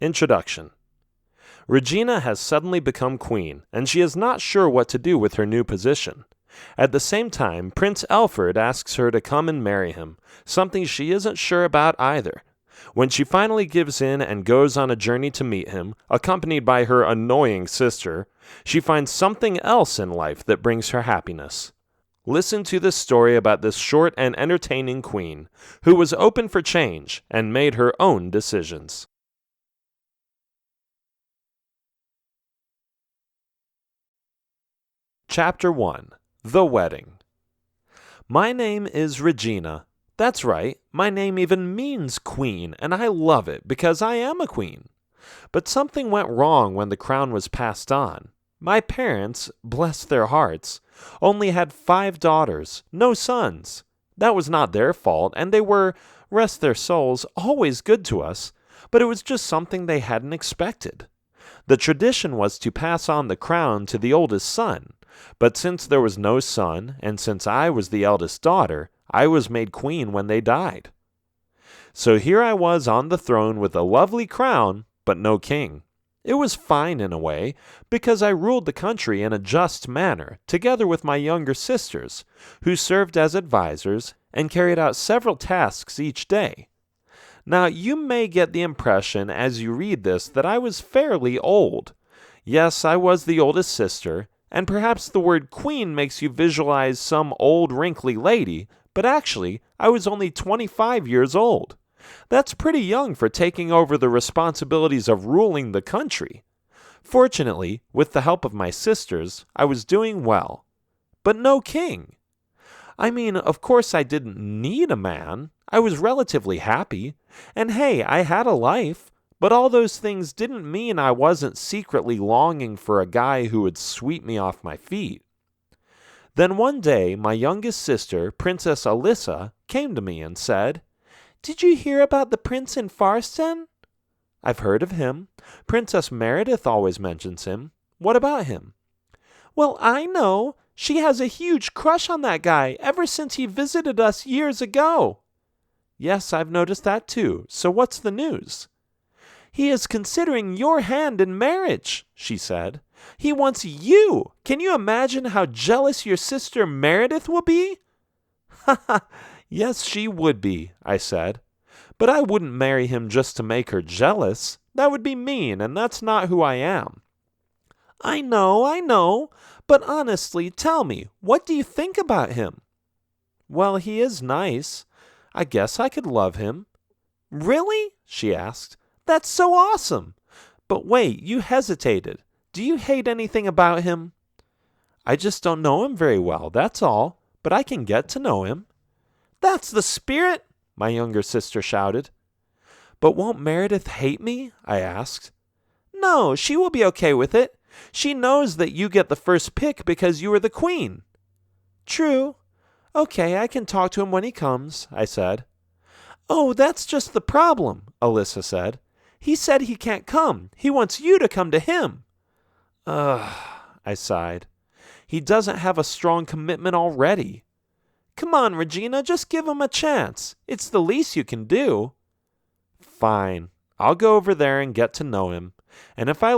Introduction. Regina has suddenly become queen, and she is not sure what to do with her new position. At the same time, Prince Alfred asks her to come and marry him, something she isn't sure about either. When she finally gives in and goes on a journey to meet him, accompanied by her annoying sister, she finds something else in life that brings her happiness. Listen to this story about this short and entertaining queen, who was open for change and made her own decisions. Chapter 1. The Wedding. My name is Regina. That's right, my name even means queen, and I love it because I am a queen. But something went wrong when the crown was passed on. My parents, bless their hearts, only had 5 daughters, no sons. That was not their fault, and they were, rest their souls, always good to us, but it was just something they hadn't expected. The tradition was to pass on the crown to the oldest son, but since there was no son, and since I was the eldest daughter, I was made queen when they died. So here I was on the throne with a lovely crown, but no king. It was fine in a way, because I ruled the country in a just manner, together with my younger sisters, who served as advisors and carried out several tasks each day. Now, you may get the impression as you read this that I was fairly old. Yes, I was the oldest sister, and perhaps the word queen makes you visualize some old wrinkly lady, but actually, I was only 25 years old. That's pretty young for taking over the responsibilities of ruling the country. Fortunately, with the help of my sisters, I was doing well. But no king. I mean, of course I didn't need a man. I was relatively happy. And hey, I had a life. But all those things didn't mean I wasn't secretly longing for a guy who would sweep me off my feet. Then one day, my youngest sister, Princess Alyssa, came to me and said, "Did you hear about the prince in Farston?" "I've heard of him. Princess Meredith always mentions him. What about him?" "Well, I know. She has a huge crush on that guy ever since he visited us years ago." "Yes, I've noticed that too. So what's the news?" "He is considering your hand in marriage," she said. "He wants you. Can you imagine how jealous your sister Meredith will be?" "Ha ha, yes, she would be," I said. "But I wouldn't marry him just to make her jealous. That would be mean, and that's not who I am." I know. But honestly, tell me, what do you think about him?" "Well, he is nice. I guess I could love him." "Really?" she asked. "That's so awesome! But wait, you hesitated. Do you hate anything about him?" "I just don't know him very well, that's all. But I can get to know him." "That's the spirit!" my younger sister shouted. "But won't Meredith hate me?" I asked. "No, she will be okay with it. She knows that you get the first pick because you are the queen." "True. Okay, I can talk to him when he comes," I said. "Oh, that's just the problem," Alyssa said. "He said he can't come. He wants you to come to him." Ugh, I sighed. "He doesn't have a strong commitment already." "Come on, Regina, just give him a chance. It's the least you can do." "Fine. I'll go over there and get to know him. And if I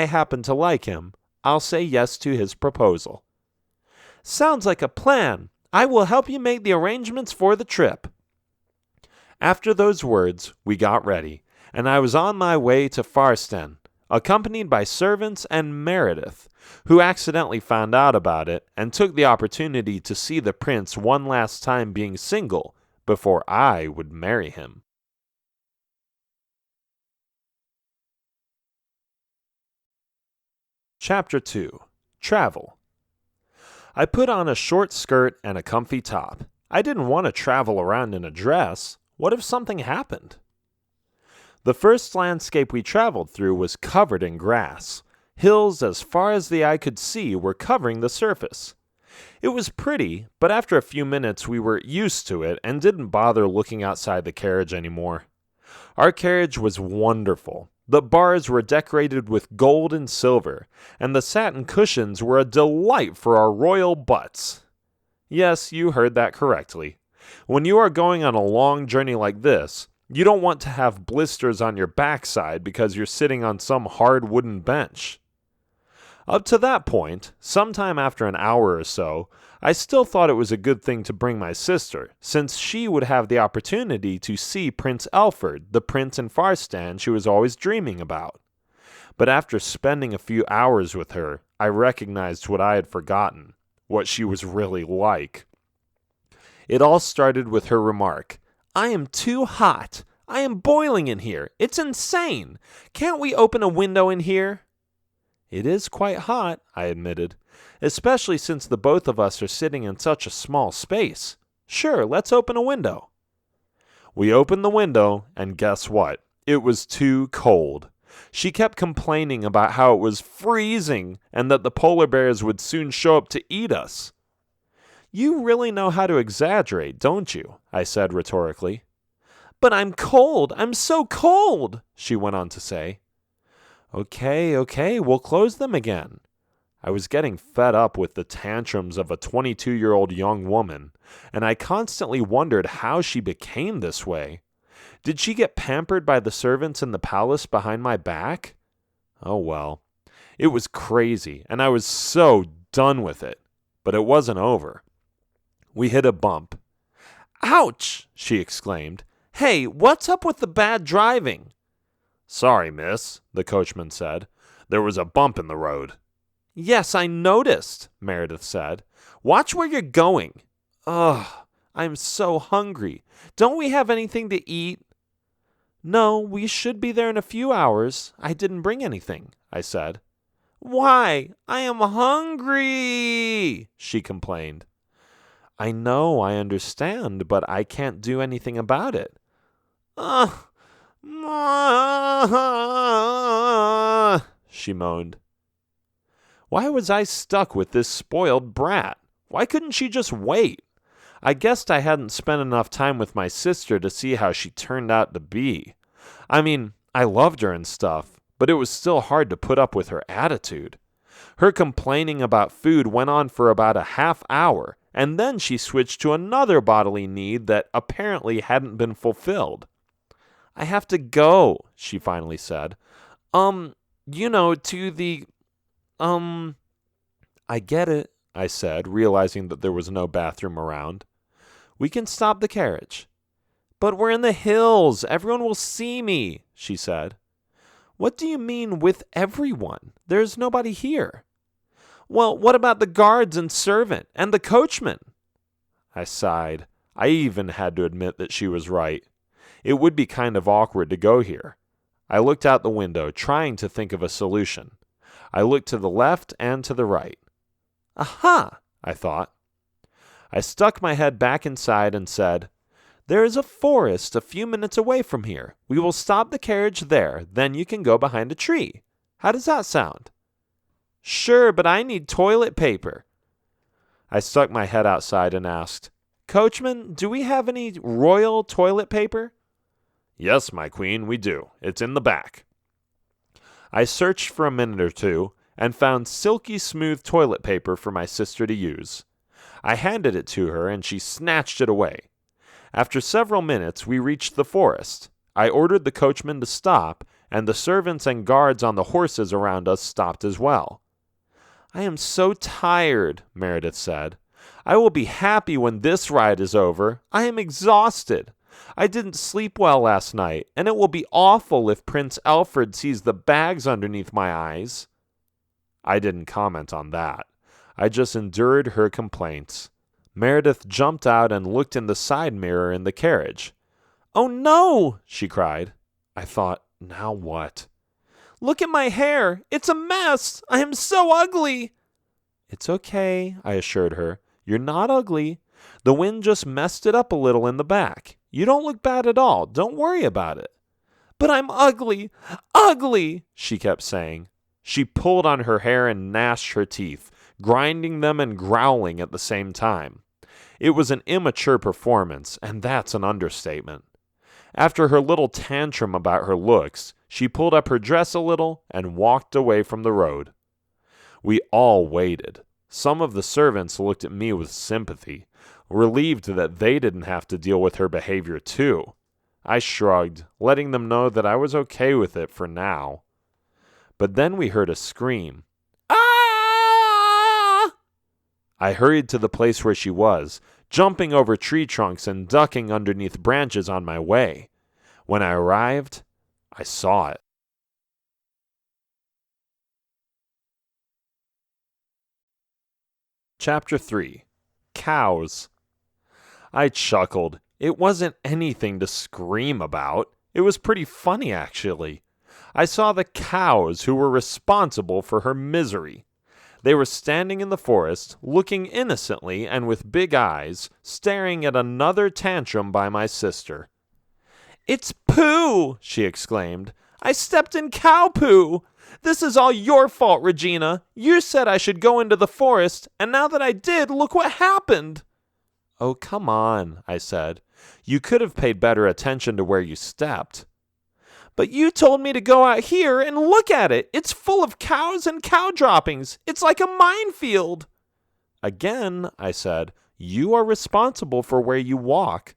happen to like him, I'll say yes to his proposal." "Sounds like a plan. I will help you make the arrangements for the trip." After those words, we got ready, and I was on my way to Farston, accompanied by servants and Meredith, who accidentally found out about it and took the opportunity to see the prince one last time being single before I would marry him. Chapter 2. Travel. I put on a short skirt and a comfy top. I didn't want to travel around in a dress. What if something happened? The first landscape we traveled through was covered in grass. Hills as far as the eye could see were covering the surface. It was pretty, but after a few minutes we were used to it and didn't bother looking outside the carriage anymore. Our carriage was wonderful. The bars were decorated with gold and silver, and the satin cushions were a delight for our royal butts. Yes, you heard that correctly. When you are going on a long journey like this, You don't want to have blisters on your backside because you're sitting on some hard wooden bench. Up to that point, sometime after an hour or so, I still thought it was a good thing to bring my sister, since she would have the opportunity to see Prince Alfred, the prince in Farstan she was always dreaming about. But after spending a few hours with her, I recognized what I had forgotten, what she was really like. It all started with her remark, "I am too hot. I am boiling in here. It's insane. Can't we open a window in here?" "It is quite hot," I admitted, "especially since the both of us are sitting in such a small space. Sure, let's open a window." We opened the window, and guess what? It was too cold. She kept complaining about how it was freezing and that the polar bears would soon show up to eat us. "You really know how to exaggerate, don't you?" I said rhetorically. "But I'm cold. I'm so cold," she went on to say. Okay, we'll close them again." I was getting fed up with the tantrums of a 22-year-old young woman, and I constantly wondered how she became this way. Did she get pampered by the servants in the palace behind my back? Oh well. It was crazy, and I was so done with it. But it wasn't over. We hit a bump. "Ouch!" she exclaimed. "Hey, what's up with the bad driving?" "Sorry, miss," the coachman said. "There was a bump in the road." "Yes, I noticed," Meredith said. "Watch where you're going." "Ugh, I'm so hungry. Don't we have anything to eat?" "No, we should be there in a few hours. I didn't bring anything," I said. "Why? I am hungry," she complained. "I know, I understand, but I can't do anything about it." "Ugh. She moaned. Why was I stuck with this spoiled brat? Why couldn't she just wait? I guessed I hadn't spent enough time with my sister to see how she turned out to be. I mean, I loved her and stuff, but it was still hard to put up with her attitude. Her complaining about food went on for about a half hour, and then she switched to another bodily need that apparently hadn't been fulfilled. "I have to go," she finally said. To the, I get it," I said, realizing that there was no bathroom around. "We can stop the carriage." "But we're in the hills. Everyone will see me," she said. "What do you mean with everyone? There's nobody here." "Well, what about the guards and servant and the coachman?" I sighed. I even had to admit that she was right. It would be kind of awkward to go here. I looked out the window, trying to think of a solution. I looked to the left and to the right. Aha, I thought. I stuck my head back inside and said, "There is a forest a few minutes away from here. We will stop the carriage there, then you can go behind a tree. How does that sound?" "Sure, but I need toilet paper." I stuck my head outside and asked, "Coachman, do we have any royal toilet paper?" "Yes, my queen, we do. It's in the back." I searched for a minute or two and found silky smooth toilet paper for my sister to use. I handed it to her and she snatched it away. After several minutes, we reached the forest. I ordered the coachman to stop, and the servants and guards on the horses around us stopped as well. "I am so tired," Meredith said. "I will be happy when this ride is over. I am exhausted. I didn't sleep well last night, and it will be awful if Prince Alfred sees the bags underneath my eyes." I didn't comment on that. I just endured her complaints. Meredith jumped out and looked in the side mirror in the carriage. "Oh no!" she cried. I thought, now what? "Look at my hair! It's a mess! I am so ugly!" "It's okay," I assured her. "You're not ugly. The wind just messed it up a little in the back. You don't look bad at all. Don't worry about it." "But I'm ugly! Ugly!" she kept saying. She pulled on her hair and gnashed her teeth, grinding them and growling at the same time. It was an immature performance, and that's an understatement. After her little tantrum about her looks, she pulled up her dress a little and walked away from the road. We all waited. Some of the servants looked at me with sympathy, relieved that they didn't have to deal with her behavior too. I shrugged, letting them know that I was okay with it for now. But then we heard a scream. Ah! I hurried to the place where she was, jumping over tree trunks and ducking underneath branches on my way. When I arrived, I saw it. Chapter 3. Cows. I chuckled. It wasn't anything to scream about. It was pretty funny, actually. I saw the cows who were responsible for her misery. They were standing in the forest, looking innocently and with big eyes, staring at another tantrum by my sister. "It's poo!" she exclaimed. "I stepped in cow poo! This is all your fault, Regina. You said I should go into the forest, and now that I did, look what happened." "Oh, come on," I said. "You could have paid better attention to where you stepped." "But you told me to go out here and look at it. It's full of cows and cow droppings. It's like a minefield." "Again," I said, "you are responsible for where you walk.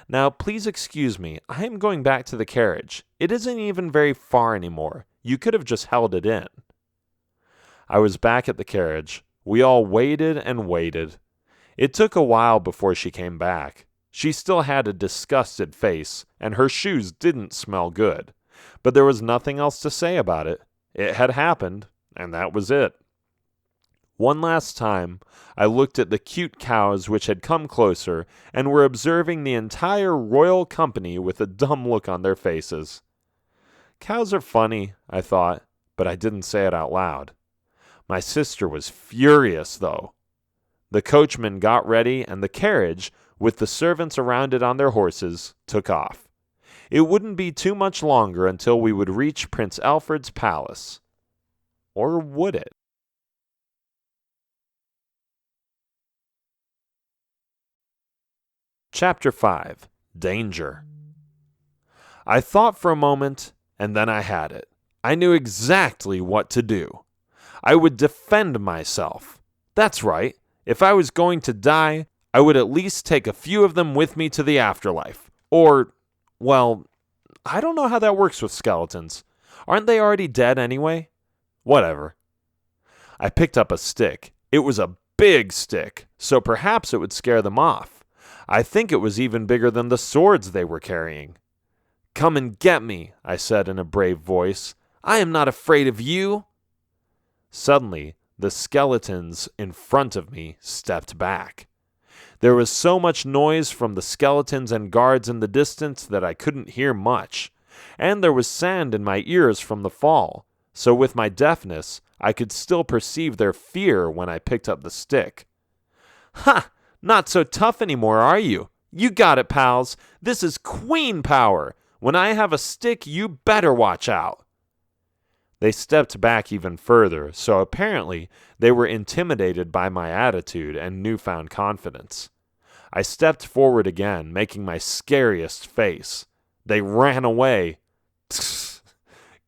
Now, please excuse me. I am going back to the carriage. It isn't even very far anymore. You could have just held it in." I was back at the carriage. We all waited and waited. It took a while before she came back. She still had a disgusted face, and her shoes didn't smell good. But there was nothing else to say about it. It had happened, and that was it. One last time, I looked at the cute cows which had come closer and were observing the entire royal company with a dumb look on their faces. Cows are funny, I thought, but I didn't say it out loud. My sister was furious, though. The coachman got ready, and the carriage, with the servants around it on their horses, took off. It wouldn't be too much longer until we would reach Prince Alfred's palace. Or would it? Chapter 5. Danger. I thought for a moment, and then I had it. I knew exactly what to do. I would defend myself. That's right. If I was going to die, I would at least take a few of them with me to the afterlife. Or, well, I don't know how that works with skeletons. Aren't they already dead anyway? Whatever. I picked up a stick. It was a big stick, so perhaps it would scare them off. I think it was even bigger than the swords they were carrying. "Come and get me," I said in a brave voice. "I am not afraid of you." Suddenly, the skeletons in front of me stepped back. There was so much noise from the skeletons and guards in the distance that I couldn't hear much, and there was sand in my ears from the fall, so with my deafness, I could still perceive their fear when I picked up the stick. "Ha! Not so tough anymore, are you? You got it, pals. This is queen power. When I have a stick, you better watch out." They stepped back even further, so apparently they were intimidated by my attitude and newfound confidence. I stepped forward again, making my scariest face. They ran away.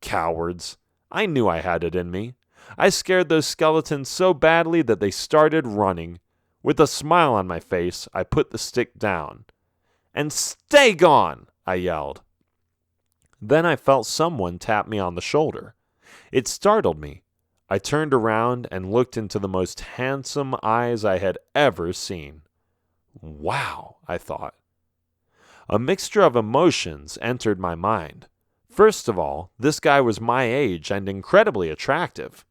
Cowards. I knew I had it in me. I scared those skeletons so badly that they started running. With a smile on my face, I put the stick down. "And stay gone!" I yelled. Then I felt someone tap me on the shoulder. It startled me. I turned around and looked into the most handsome eyes I had ever seen. Wow, I thought. A mixture of emotions entered my mind. First of all, this guy was my age and incredibly attractive.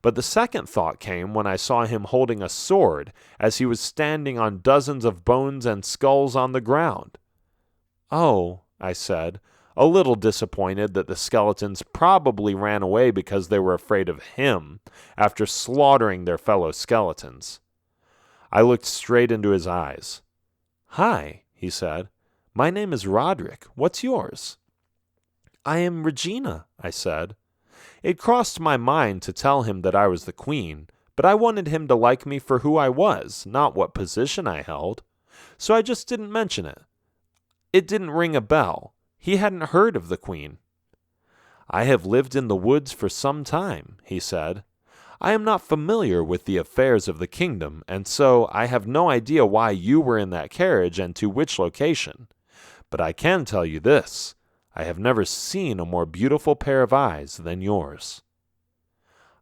But the second thought came when I saw him holding a sword as he was standing on dozens of bones and skulls on the ground. "Oh," I said, a little disappointed that the skeletons probably ran away because they were afraid of him after slaughtering their fellow skeletons. I looked straight into his eyes. "Hi," he said. "My name is Roderick. What's yours?" "I am Regina," I said. It crossed my mind to tell him that I was the queen, but I wanted him to like me for who I was, not what position I held. So I just didn't mention it. It didn't ring a bell. He hadn't heard of the queen. "I have lived in the woods for some time," he said. "I am not familiar with the affairs of the kingdom, and so I have no idea why you were in that carriage and to which location. But I can tell you this, I have never seen a more beautiful pair of eyes than yours."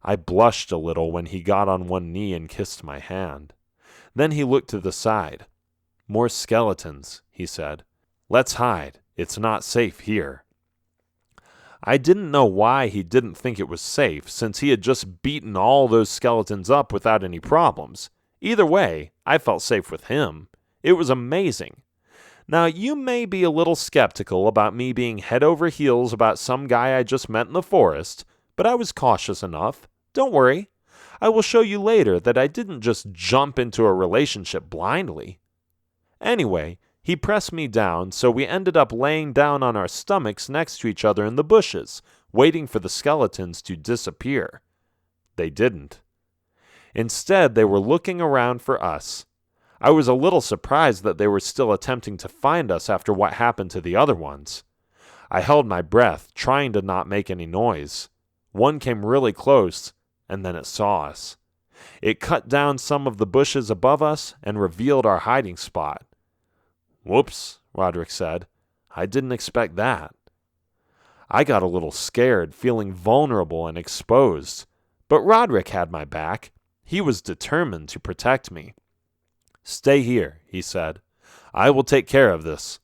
I blushed a little when he got on one knee and kissed my hand. Then he looked to the side. "More skeletons," he said. "Let's hide. It's not safe here." I didn't know why he didn't think it was safe, since he had just beaten all those skeletons up without any problems. Either way, I felt safe with him. It was amazing. Now, you may be a little skeptical about me being head over heels about some guy I just met in the forest, but I was cautious enough. Don't worry. I will show you later that I didn't just jump into a relationship blindly. Anyway, he pressed me down, so we ended up laying down on our stomachs next to each other in the bushes, waiting for the skeletons to disappear. They didn't. Instead, they were looking around for us. I was a little surprised that they were still attempting to find us after what happened to the other ones. I held my breath, trying to not make any noise. One came really close, and then it saw us. It cut down some of the bushes above us and revealed our hiding spot. "Whoops," Roderick said. "I didn't expect that." I got a little scared, feeling vulnerable and exposed. But Roderick had my back. He was determined to protect me. "Stay here," he said. "I will take care of this."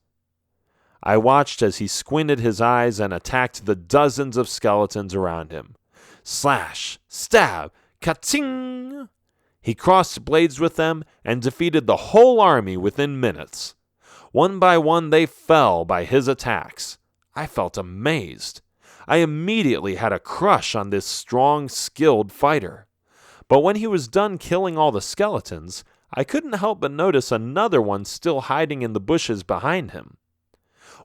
I watched as he squinted his eyes and attacked the dozens of skeletons around him. Slash! Stab! Ka-ting! He crossed blades with them and defeated the whole army within minutes. One by one they fell by his attacks. I felt amazed. I immediately had a crush on this strong, skilled fighter. But when he was done killing all the skeletons, I couldn't help but notice another one still hiding in the bushes behind him.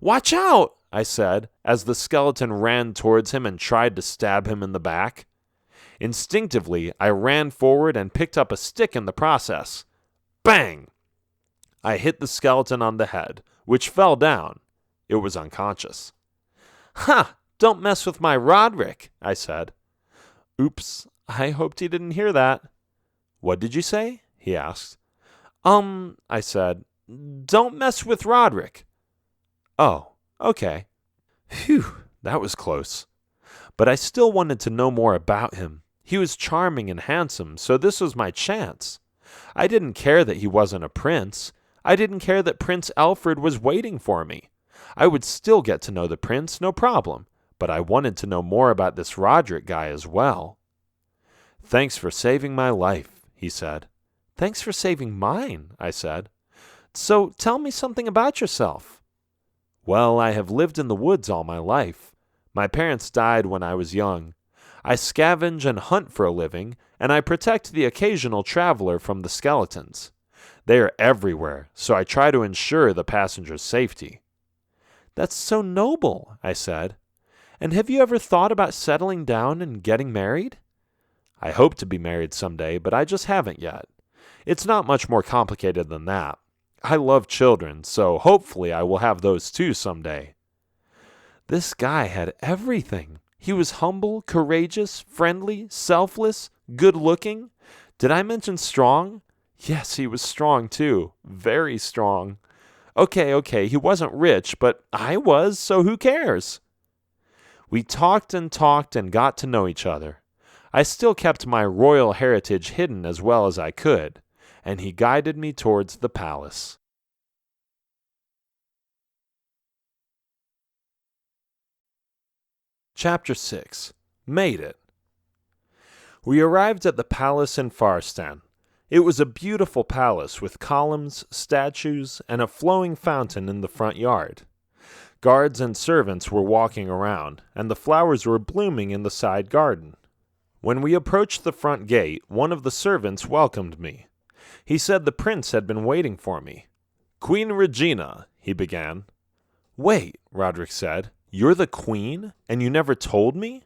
"Watch out!" I said, as the skeleton ran towards him and tried to stab him in the back. Instinctively, I ran forward and picked up a stick in the process. Bang! I hit the skeleton on the head, which fell down. It was unconscious. "Ha! Don't mess with my Roderick," I said. "Oops, I hoped he didn't hear that." "What did you say?" he asked. I said, "Don't mess with Roderick." "Oh, okay." Phew, that was close. But I still wanted to know more about him. He was charming and handsome, so this was my chance. I didn't care that he wasn't a prince. I didn't care that Prince Alfred was waiting for me. I would still get to know the prince, no problem, but I wanted to know more about this Roderick guy as well. "Thanks for saving my life," he said. "Thanks for saving mine," I said. "So tell me something about yourself." "Well, I have lived in the woods all my life. My parents died when I was young. I scavenge and hunt for a living, and I protect the occasional traveler from the skeletons. They are everywhere, so I try to ensure the passenger's safety." "That's so noble," I said. "And have you ever thought about settling down and getting married?" "I hope to be married someday, but I just haven't yet. It's not much more complicated than that. I love children, so hopefully I will have those too someday." This guy had everything. He was humble, courageous, friendly, selfless, good-looking. Did I mention strong? Yes, he was strong too. Very strong. Okay, he wasn't rich, but I was, so who cares? We talked and got to know each other. I still kept my royal heritage hidden as well as I could, and he guided me towards the palace. Chapter 6. Made It. We arrived at the palace in Farstan. It was a beautiful palace with columns, statues, and a flowing fountain in the front yard. Guards and servants were walking around, and the flowers were blooming in the side garden. When we approached the front gate, one of the servants welcomed me. He said the prince had been waiting for me. "Queen Regina," he began. "Wait," Roderick said. "You're the queen, and you never told me?"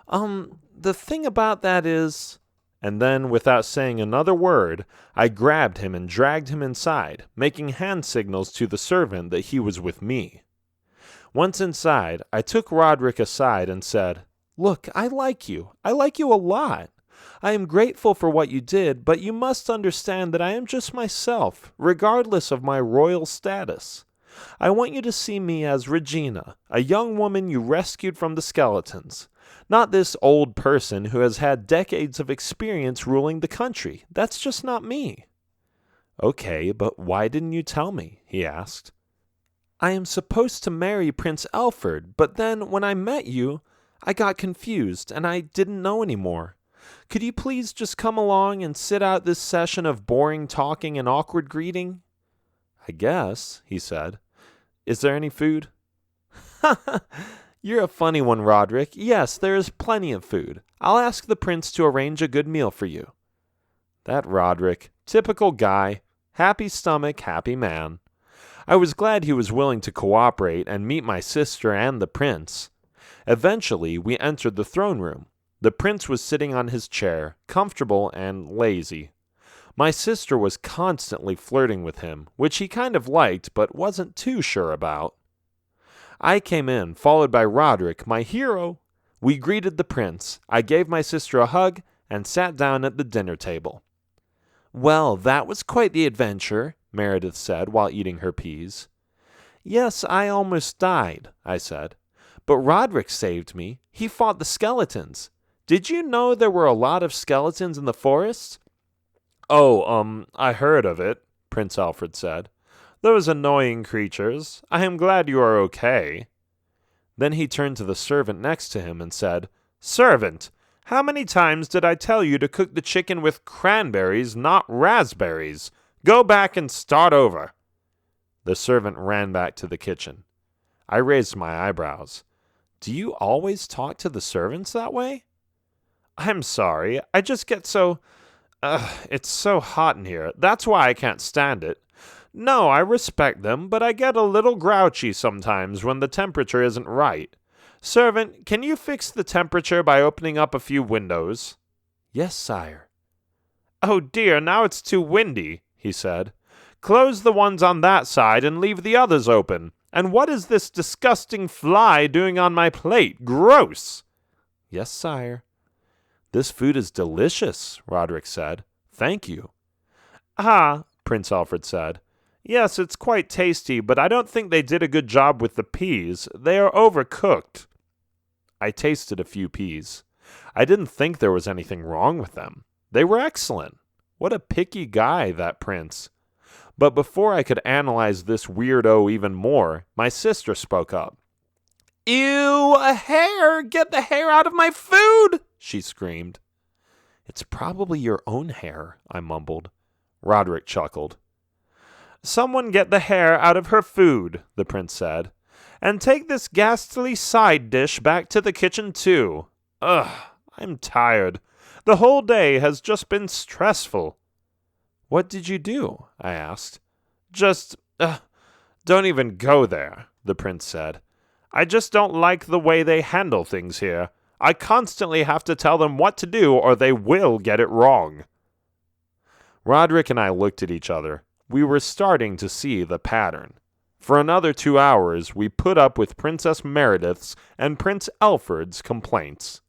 The thing about that is..." And then, without saying another word, I grabbed him and dragged him inside, making hand signals to the servant that he was with me. Once inside, I took Roderick aside and said, "Look, I like you. I like you a lot. I am grateful for what you did, but you must understand that I am just myself, regardless of my royal status. I want you to see me as Regina, a young woman you rescued from the skeletons. Not this old person who has had decades of experience ruling the country. That's just not me." "Okay, but why didn't you tell me?" he asked. "I am supposed to marry Prince Alfred, but then when I met you, I got confused and I didn't know anymore. Could you please just come along and sit out this session of boring talking and awkward greeting?" "I guess," he said. "Is there any food?" "You're a funny one, Roderick. Yes, there is plenty of food. I'll ask the prince to arrange a good meal for you." That Roderick, typical guy, happy stomach, happy man. I was glad he was willing to cooperate and meet my sister and the prince. Eventually, we entered the throne room. The prince was sitting on his chair, comfortable and lazy. My sister was constantly flirting with him, which he kind of liked but wasn't too sure about. I came in, followed by Roderick, my hero. We greeted the prince. I gave my sister a hug and sat down at the dinner table. "Well, that was quite the adventure," Meredith said while eating her peas. "Yes, I almost died," I said. "But Roderick saved me. He fought the skeletons. Did you know there were a lot of skeletons in the forest?" "Oh, I heard of it," Prince Alfred said. "Those annoying creatures. I am glad you are okay." Then he turned to the servant next to him and said, "Servant, how many times did I tell you to cook the chicken with cranberries, not raspberries? Go back and start over." The servant ran back to the kitchen. I raised my eyebrows. "Do you always talk to the servants that way?" "I'm sorry. I just get so... it's so hot in here. That's why I can't stand it. No, I respect them, but I get a little grouchy sometimes when the temperature isn't right. Servant, can you fix the temperature by opening up a few windows?" "Yes, sire." "Oh dear, now it's too windy," he said. "Close the ones on that side and leave the others open. And what is this disgusting fly doing on my plate? Gross!" "Yes, sire." "This food is delicious," Roderick said. "Thank you." "Ah," Prince Alfred said. "Yes, it's quite tasty, but I don't think they did a good job with the peas. They are overcooked." I tasted a few peas. I didn't think there was anything wrong with them. They were excellent. What a picky guy, that prince. But before I could analyze this weirdo even more, my sister spoke up. "Ew, a hair! Get the hair out of my food!" she screamed. "It's probably your own hair," I mumbled. Roderick chuckled. "Someone get the hair out of her food," the prince said. "And take this ghastly side dish back to the kitchen, too. Ugh, I'm tired. The whole day has just been stressful." "What did you do?" I asked. Just, don't even go there," the prince said. "I just don't like the way they handle things here. I constantly have to tell them what to do or they will get it wrong." Roderick and I looked at each other. We were starting to see the pattern. For another 2 hours, we put up with Princess Meredith's and Prince Alfred's complaints.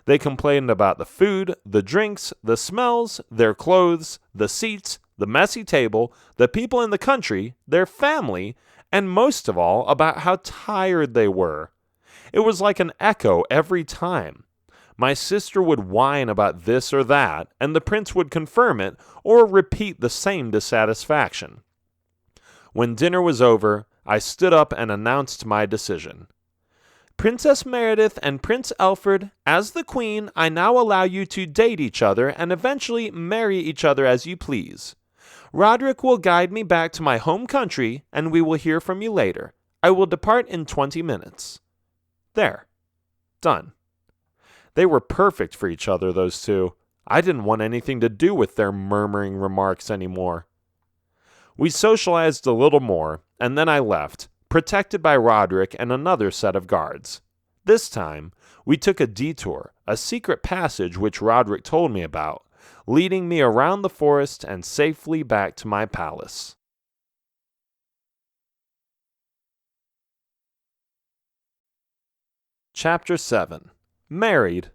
They complained about the food, the drinks, the smells, their clothes, the seats, the messy table, the people in the country, their family, and most of all, about how tired they were. It was like an echo every time. My sister would whine about this or that, and the prince would confirm it or repeat the same dissatisfaction. When dinner was over, I stood up and announced my decision. "Princess Meredith and Prince Alfred, as the queen, I now allow you to date each other and eventually marry each other as you please. Roderick will guide me back to my home country, and we will hear from you later. I will depart in 20 minutes. There. Done. They were perfect for each other, those two. I didn't want anything to do with their murmuring remarks anymore. We socialized a little more, and then I left, protected by Roderick and another set of guards. This time, we took a detour, a secret passage which Roderick told me about, leading me around the forest and safely back to my palace. Chapter 7. Married.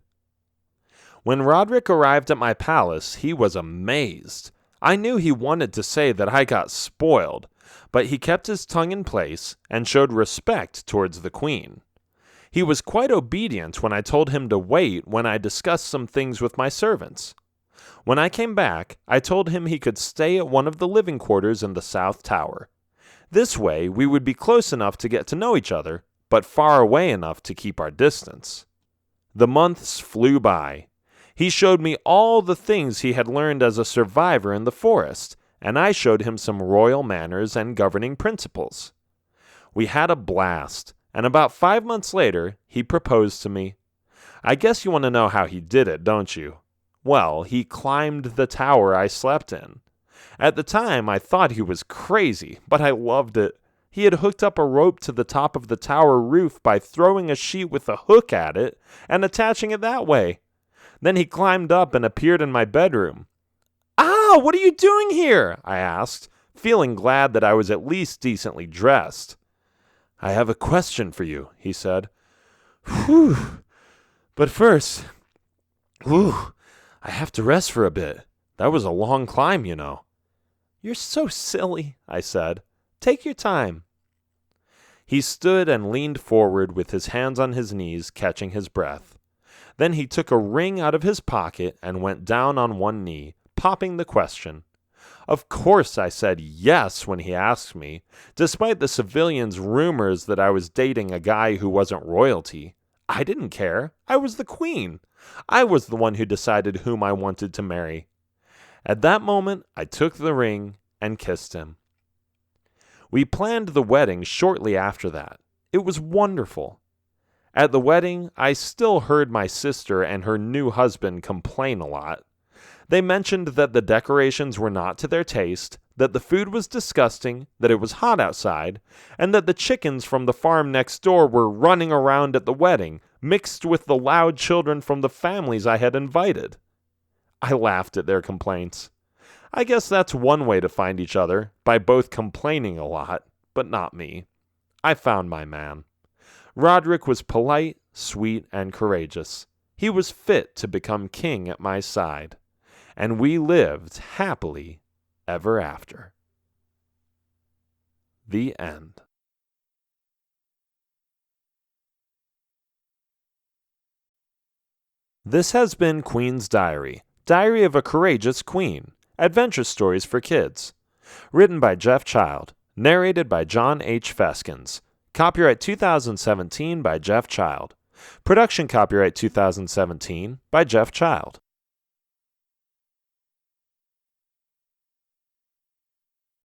When Roderick arrived at my palace, he was amazed. I knew he wanted to say that I got spoiled, But he kept his tongue in place and showed respect towards the queen. He was quite obedient when I told him to wait when I discussed some things with my servants. When I came back, I told him he could stay at one of the living quarters in the South Tower. This way, we would be close enough to get to know each other, but far away enough to keep our distance. The months flew by. He showed me all the things he had learned as a survivor in the forest, and I showed him some royal manners and governing principles. We had a blast, and about 5 months later, he proposed to me. I guess you want to know how he did it, don't you? Well, he climbed the tower I slept in. At the time, I thought he was crazy, but I loved it. He had hooked up a rope to the top of the tower roof by throwing a sheet with a hook at it and attaching it that way. Then he climbed up and appeared in my bedroom. "Ah, what are you doing here?" I asked, feeling glad that I was at least decently dressed. "I have a question for you," he said. "Whew. But first, I have to rest for a bit. That was a long climb, you know." "You're so silly," I said. "Take your time." He stood and leaned forward with his hands on his knees, catching his breath. Then he took a ring out of his pocket and went down on one knee, popping the question. Of course I said yes when he asked me, despite the civilians' rumors that I was dating a guy who wasn't royalty. I didn't care. I was the queen. I was the one who decided whom I wanted to marry. At that moment, I took the ring and kissed him. We planned the wedding shortly after that. It was wonderful. At the wedding, I still heard my sister and her new husband complain a lot. They mentioned that the decorations were not to their taste, that the food was disgusting, that it was hot outside, and that the chickens from the farm next door were running around at the wedding, mixed with the loud children from the families I had invited. I laughed at their complaints. I guess that's one way to find each other, by both complaining a lot, but not me. I found my man. Roderick was polite, sweet, and courageous. He was fit to become king at my side. And we lived happily ever after. The end. This has been Queen's Diary, Diary of a Courageous Queen, Adventure Stories for Kids. Written by Jeff Child, narrated by John H. Feskins. Copyright 2017 by Jeff Child. Production copyright 2017 by Jeff Child.